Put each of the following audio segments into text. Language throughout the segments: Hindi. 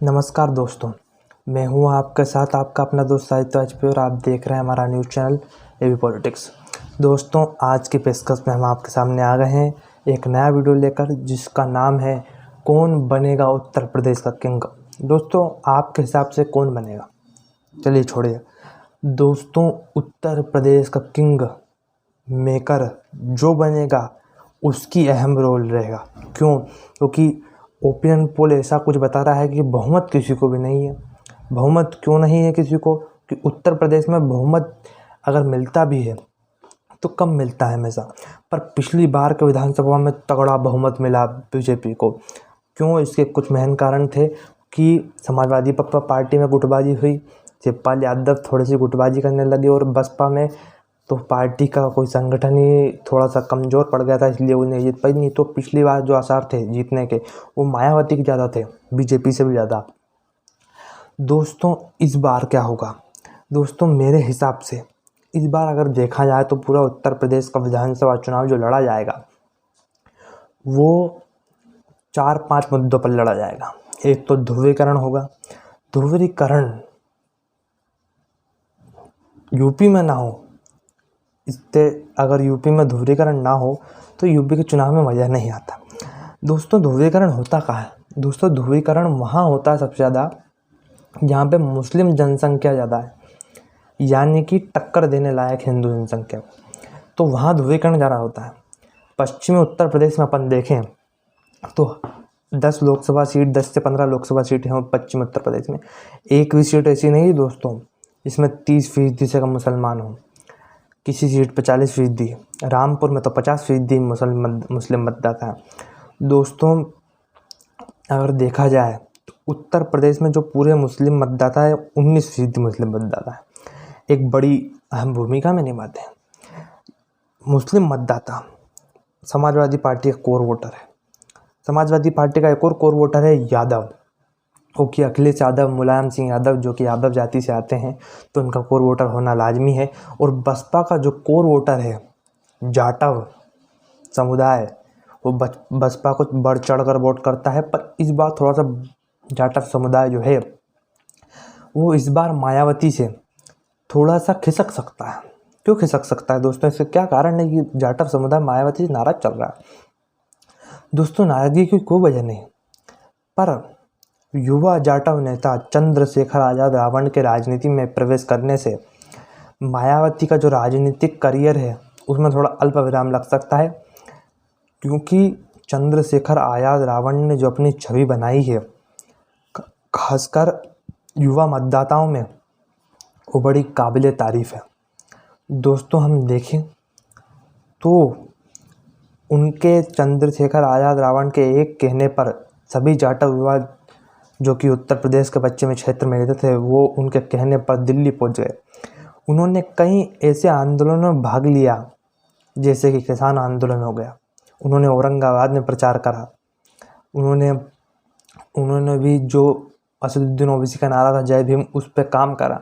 नमस्कार दोस्तों, मैं हूं आपके साथ आपका अपना दोस्त साहित्य वाजपेयी और आप देख रहे हैं हमारा न्यूज़ चैनल एबी पॉलिटिक्स। दोस्तों, आज की पेशकश में हम आपके सामने आ गए हैं एक नया वीडियो लेकर जिसका नाम है कौन बनेगा उत्तर प्रदेश का किंग। दोस्तों, आपके हिसाब से कौन बनेगा? चलिए छोड़िए दोस्तों, उत्तर प्रदेश का किंग मेकर जो बनेगा उसकी अहम रोल रहेगा। क्यों? क्योंकि ओपिनियन पोल ऐसा कुछ बता रहा है कि बहुमत किसी को भी नहीं है। बहुमत क्यों नहीं है किसी को? कि उत्तर प्रदेश में बहुमत अगर मिलता भी है तो कम मिलता है हमेशा। पर पिछली बार के विधानसभा में तगड़ा बहुमत मिला बीजेपी को। क्यों? इसके कुछ महन कारण थे कि समाजवादी पार्टी में गुटबाजी हुई, शिवपाल यादव थोड़ी सी गुटबाजी करने लगे और बसपा में तो पार्टी का कोई संगठन ही थोड़ा सा कमज़ोर पड़ गया था, इसलिए वो नहीं जीत पाई। नहीं तो पिछली बार जो आसार थे जीतने के वो मायावती के ज़्यादा थे, बीजेपी से भी ज़्यादा। दोस्तों, इस बार क्या होगा? दोस्तों, मेरे हिसाब से इस बार अगर देखा जाए तो पूरा उत्तर प्रदेश का विधानसभा चुनाव जो लड़ा जाएगा वो 4-5 मुद्दों पर लड़ा जाएगा। एक तो ध्रुवीकरण होगा। ध्रुवीकरण यूपी में ना हो, इससे अगर यूपी में ध्रुवीकरण ना हो तो यूपी के चुनाव में मज़ा नहीं आता। दोस्तों, ध्रुवीकरण होता कहाँ है? दोस्तों, ध्रुवीकरण वहाँ होता है सबसे ज़्यादा जहाँ पे मुस्लिम जनसंख्या ज़्यादा है, यानी कि टक्कर देने लायक हिंदू जनसंख्या, तो वहाँ ध्रुवीकरण ज़्यादा होता है। पश्चिमी उत्तर प्रदेश में अपन देखें तो 10 लोकसभा सीट, 10 से 15 लोकसभा सीट हैं पश्चिम उत्तर प्रदेश में। एक भी सीट ऐसी नहीं दोस्तों इसमें 30% से कम मुसलमान हो। किसी सीट पर 40%, रामपुर में तो 50% मुस्लिम मतदाता हैं। दोस्तों, अगर देखा जाए तो उत्तर प्रदेश में जो पूरे मुस्लिम मतदाता है 19% मुस्लिम मतदाता है, एक बड़ी अहम भूमिका में निभाते हैं। मुस्लिम मतदाता समाजवादी पार्टी का कोर वोटर है। समाजवादी पार्टी का एक और कोर वोटर है यादव, क्योंकि अखिलेश यादव, मुलायम सिंह यादव जो कि यादव जाति से आते हैं तो उनका कोर वोटर होना लाजमी है। और बसपा का जो कोर वोटर है जाटव समुदाय, वो बसपा को बढ़ चढ़ कर वोट करता है। पर इस बार थोड़ा सा जाटव समुदाय जो है वो इस बार मायावती से थोड़ा सा खिसक सकता है। क्यों खिसक सकता है दोस्तों? इसका क्या कारण है कि जाटव समुदाय मायावती से नाराज चल रहा है? दोस्तों, नाराजगी की कोई वजह नहीं, पर युवा जाटव नेता चंद्रशेखर आज़ाद रावण के राजनीति में प्रवेश करने से मायावती का जो राजनीतिक करियर है उसमें थोड़ा अल्प विराम लग सकता है। क्योंकि चंद्रशेखर आज़ाद रावण ने जो अपनी छवि बनाई है खासकर युवा मतदाताओं में, वो बड़ी काबिले तारीफ़ है। दोस्तों, हम देखें तो उनके चंद्रशेखर आज़ाद रावण के एक कहने पर सभी जाटव युवा जो कि उत्तर प्रदेश के पश्चिमी क्षेत्र में रहते थे वो उनके कहने पर दिल्ली पहुंच गए। उन्होंने कई ऐसे आंदोलनों में भाग लिया जैसे कि किसान आंदोलन हो गया। उन्होंने औरंगाबाद में प्रचार करा। उन्होंने भी जो असदुद्दीन ओवैसी का नारा था जय भीम, उस पर काम करा।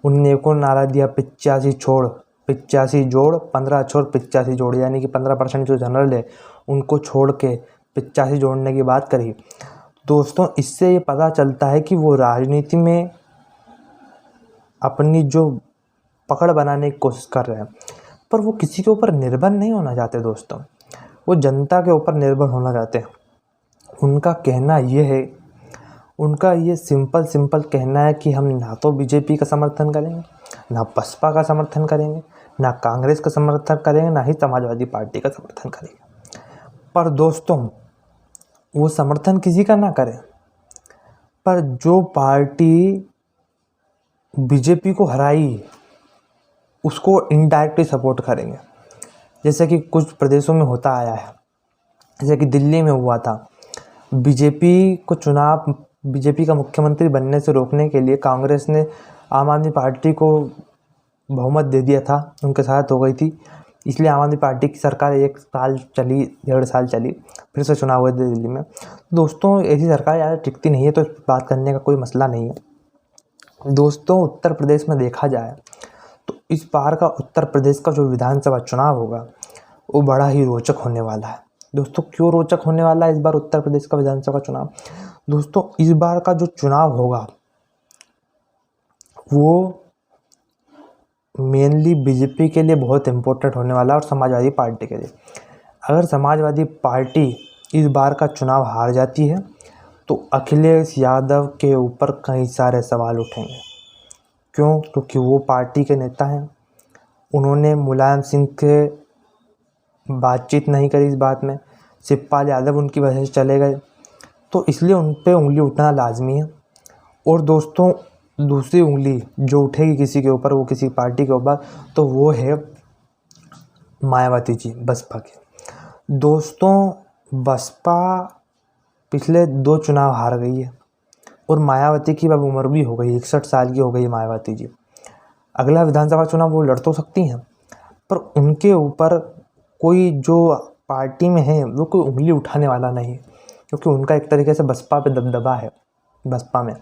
उन्होंने एक और नारा दिया 85 छोड़ 85 जोड़ 15 छोड़ 85 जोड़, यानी कि 15% जो जनरल है उनको छोड़ के 85 जोड़ने की बात करी। दोस्तों, इससे ये पता चलता है कि वो राजनीति में अपनी जो पकड़ बनाने की कोशिश कर रहे हैं, पर वो किसी के ऊपर निर्भर नहीं होना चाहते। दोस्तों, वो जनता के ऊपर निर्भर होना चाहते हैं। उनका कहना ये है, उनका ये सिंपल कहना है कि हम ना तो बीजेपी का समर्थन करेंगे, ना बसपा का समर्थन करेंगे, ना कांग्रेस का समर्थन करेंगे, ना ही समाजवादी पार्टी का समर्थन करेंगे। पर दोस्तों, वो समर्थन किसी का ना करें, पर जो पार्टी बीजेपी को हराई उसको इनडायरेक्टली सपोर्ट करेंगे। जैसे कि कुछ प्रदेशों में होता आया है, जैसे कि दिल्ली में हुआ था। बीजेपी का मुख्यमंत्री बनने से रोकने के लिए कांग्रेस ने आम आदमी पार्टी को बहुमत दे दिया था, उनके साथ हो गई थी। इसलिए आम आदमी पार्टी की सरकार 1 साल चली, 1.5 साल चली, फिर से चुनाव हुए दिल्ली में। दोस्तों, ऐसी सरकार ज़्यादा टिकती नहीं है, तो इस पर बात करने का कोई मसला नहीं है। दोस्तों, उत्तर प्रदेश में देखा जाए तो इस बार का उत्तर प्रदेश का जो विधानसभा चुनाव होगा वो बड़ा ही रोचक होने वाला है। दोस्तों, क्यों रोचक होने वाला है इस बार उत्तर प्रदेश का विधानसभा चुनाव? दोस्तों इस बार का जो चुनाव होगा वो मेनली बीजेपी के लिए बहुत इम्पोर्टेंट होने वाला है और समाजवादी पार्टी के लिए। अगर समाजवादी पार्टी इस बार का चुनाव हार जाती है तो अखिलेश यादव के ऊपर कई सारे सवाल उठेंगे। क्यों? क्योंकि वो पार्टी के नेता हैं, उन्होंने मुलायम सिंह के बातचीत नहीं करी इस बात में, शिवपाल यादव उनकी वजह से चले गए, तो इसलिए उन पे उंगली उठाना लाजमी है। और दोस्तों दूसरी उंगली जो उठेगी किसी के ऊपर, वो किसी पार्टी के ऊपर, तो वो है मायावती जी, बसपा की। दोस्तों बसपा पिछले 2 चुनाव हार गई है और मायावती की अब उम्र भी हो गई, 61 साल की हो गई मायावती जी। अगला विधानसभा चुनाव वो लड़ तो सकती हैं, पर उनके ऊपर कोई जो पार्टी में है वो कोई उंगली उठाने वाला नहीं, क्योंकि उनका एक तरीके से बसपा पे दबदबा है बसपा में,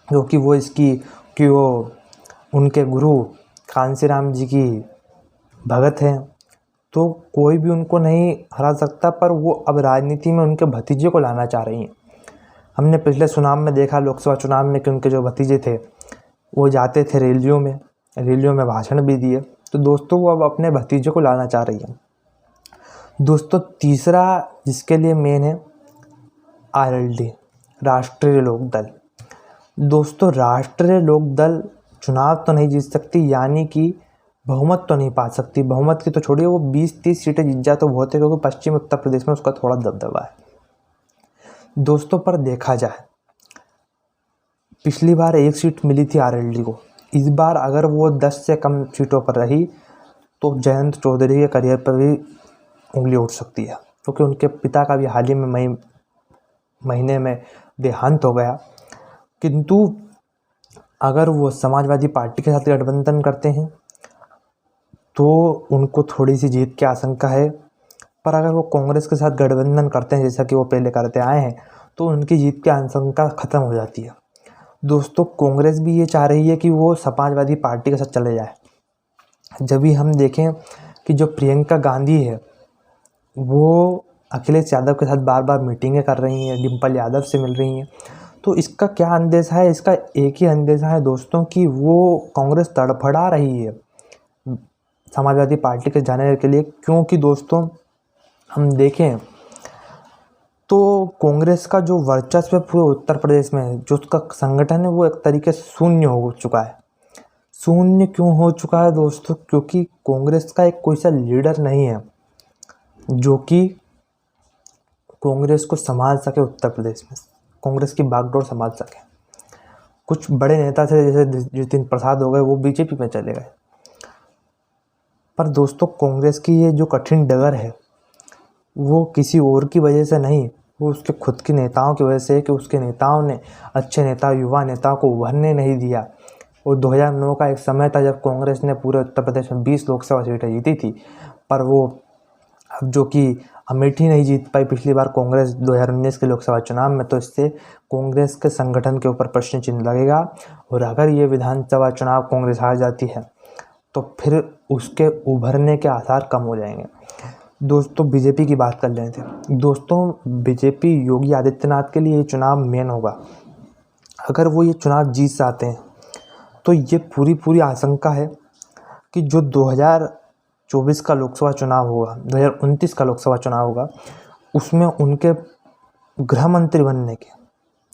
क्योंकि वो कि वो उनके गुरु कांसीराम जी की भगत हैं, तो कोई भी उनको नहीं हरा सकता। पर वो अब राजनीति में उनके भतीजे को लाना चाह रही हैं। हमने पिछले चुनाव में देखा, लोकसभा चुनाव में, कि उनके जो भतीजे थे वो जाते थे रैलियों में भाषण भी दिए। तो दोस्तों वो अब अपने भतीजे को लाना चाह रही हैं। दोस्तों तीसरा जिसके लिए मेन है RLD, राष्ट्रीय लोक दल। दोस्तों राष्ट्रीय लोक दल चुनाव तो नहीं जीत सकती, यानी कि बहुमत तो नहीं पा सकती। बहुमत की तो छोड़िए, वो 20-30 सीटें जीत जाए तो बहुत है, क्योंकि पश्चिम उत्तर प्रदेश में उसका थोड़ा दबदबा है। दोस्तों पर देखा जाए, पिछली बार 1 सीट मिली थी RLD को, इस बार अगर वो 10 से कम सीटों पर रही तो जयंत चौधरी के करियर पर भी उंगली उठ सकती है, क्योंकि उनके पिता का भी हाल ही में महीने में देहांत हो गया। किंतु अगर वो समाजवादी पार्टी के साथ गठबंधन करते हैं तो उनको थोड़ी सी जीत की आशंका है, पर अगर वो कांग्रेस के साथ गठबंधन करते हैं जैसा कि वो पहले करते आए हैं तो उनकी जीत की आशंका ख़त्म हो जाती है। दोस्तों कांग्रेस भी ये चाह रही है कि वो समाजवादी पार्टी के साथ चले जाए। जब भी हम देखें कि जो प्रियंका गांधी है वो अखिलेश यादव के साथ बार बार मीटिंगें कर रही हैं, डिम्पल यादव से मिल रही हैं, तो इसका क्या अंदेशा है? इसका एक ही अंदेशा है दोस्तों कि वो कांग्रेस तड़फड़ा रही है समाजवादी पार्टी के जाने के लिए। क्योंकि दोस्तों हम देखें तो कांग्रेस का जो वर्चस्व है पूरे उत्तर प्रदेश में, जो उसका संगठन है वो एक तरीके से शून्य हो चुका है। शून्य क्यों हो चुका है दोस्तों? क्योंकि कांग्रेस का एक कोई सा लीडर नहीं है जो कि कांग्रेस को संभाल सके उत्तर प्रदेश में, कांग्रेस की बागडोर संभाल सके। कुछ बड़े नेता थे जैसे जितिन प्रसाद हो गए, वो बीजेपी में चले गए, पर दोस्तों कांग्रेस की ये जो कठिन डगर है वो किसी और की वजह से नहीं, वो उसके खुद के नेताओं की वजह से है कि उसके नेताओं ने, अच्छे नेता, युवा नेताओं को उभरने नहीं दिया। और 2009 का एक समय था जब कांग्रेस ने पूरे उत्तर प्रदेश में 20 लोकसभा सीटें जीती थी, पर वो अब जो कि अमेठी नहीं जीत पाई पिछली बार कांग्रेस 2019 के लोकसभा चुनाव में, तो इससे कांग्रेस के संगठन के ऊपर प्रश्न चिन्ह लगेगा। और अगर ये विधानसभा चुनाव कांग्रेस हार जाती है तो फिर उसके उभरने के आसार कम हो जाएंगे। दोस्तों बीजेपी की बात कर रहे थे, दोस्तों बीजेपी योगी आदित्यनाथ के लिए ये चुनाव मेन होगा। अगर वो ये चुनाव जीत जाते हैं तो ये पूरी आशंका है कि जो 2024 का लोकसभा चुनाव होगा, 2029 का लोकसभा चुनाव होगा, उसमें उनके गृह मंत्री बनने के,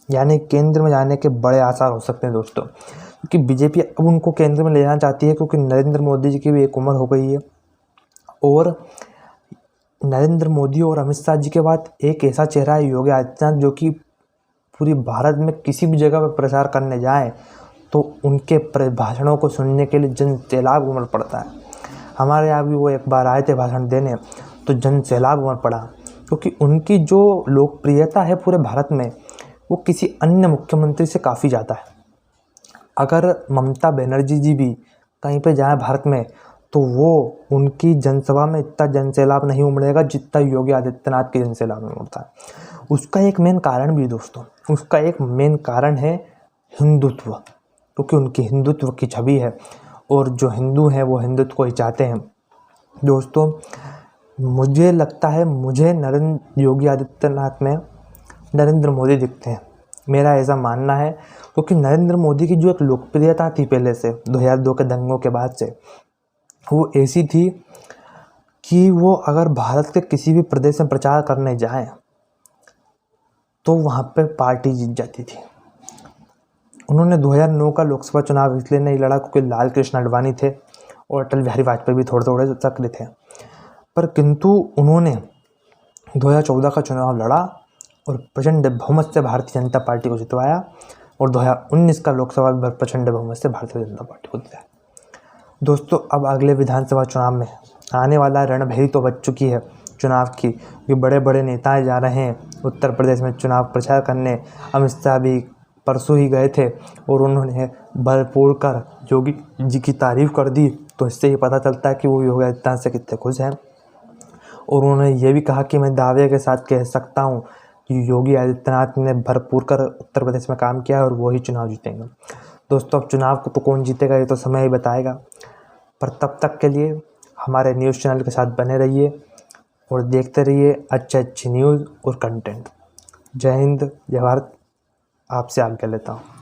यानी केंद्र में जाने के बड़े आसार हो सकते हैं दोस्तों। क्योंकि बीजेपी अब उनको केंद्र में ले जाना चाहती है, क्योंकि नरेंद्र मोदी जी की भी एक उम्र हो गई है, और नरेंद्र मोदी और अमित शाह जी के बाद एक ऐसा चेहरा है योगी आदित्यनाथ, जो कि पूरी भारत में किसी भी जगह पर प्रचार करने जाए तो उनके भाषणों को सुनने के लिए जन सैलाब उमड़ पड़ता है। हमारे यहाँ भी वो एक बार आए थे भाषण देने, तो जन सैलाब उमड़ पड़ा, क्योंकि उनकी जो लोकप्रियता है पूरे भारत में वो किसी अन्य मुख्यमंत्री से काफ़ी ज़्यादा है। अगर ममता बनर्जी जी भी कहीं पे जाए भारत में तो वो उनकी जनसभा में इतना जनसैलाब नहीं उमड़ेगा जितना योगी आदित्यनाथ की जनसैलाब में उमड़ता है। उसका एक मेन कारण भी दोस्तों, उसका एक मेन कारण है हिंदुत्व, क्योंकि उनकी हिंदुत्व की छवि है, और जो हिंदू हैं वो हिंदुत्व को ही चाहते हैं। दोस्तों मुझे लगता है, मुझे योगी आदित्यनाथ में नरेंद्र मोदी दिखते हैं, मेरा ऐसा मानना है, क्योंकि नरेंद्र मोदी की जो एक लोकप्रियता थी पहले से 2002 के दंगों के बाद से, वो ऐसी थी कि वो अगर भारत के किसी भी प्रदेश में प्रचार करने जाएं तो वहाँ पे पार्टी जीत जाती थी। उन्होंने 2009 का लोकसभा चुनाव इसलिए नहीं लड़ा क्योंकि लाल कृष्ण आडवाणी थे और अटल बिहारी वाजपेयी भी थोड़े थोड़े सक्रिय थे, पर किंतु उन्होंने 2014 का चुनाव लड़ा और प्रचंड बहुमत से भारतीय जनता पार्टी को जितवाया, और 2019 का लोकसभा भी प्रचंड बहुमत से भारतीय जनता पार्टी को जितवाया। दोस्तों, अब अगले विधानसभा चुनाव में आने वाला रणभेरी तो बच चुकी है चुनाव की, ये बड़े बड़े नेताएं जा रहे हैं उत्तर प्रदेश में चुनाव प्रचार करने। अमित शाह भी परसों ही गए थे और उन्होंने भरपूर कर योगी जी की तारीफ़ कर दी, तो इससे ही पता चलता है कि वो योगी आदित्यनाथ से कितने खुश हैं। और उन्होंने ये भी कहा कि मैं दावे के साथ कह सकता हूँ कि योगी आदित्यनाथ ने भरपूर कर उत्तर प्रदेश में काम किया है और वो ही चुनाव जीतेंगे। दोस्तों, अब चुनाव को तो कौन जीतेगा ये तो समय ही बताएगा, पर तब तक के लिए हमारे न्यूज़ चैनल के साथ बने रहिए और देखते रहिए अच्छी न्यूज़ और कंटेंट। जय हिंद, जय भारत। आपसे आज्ञा लेता हूँ।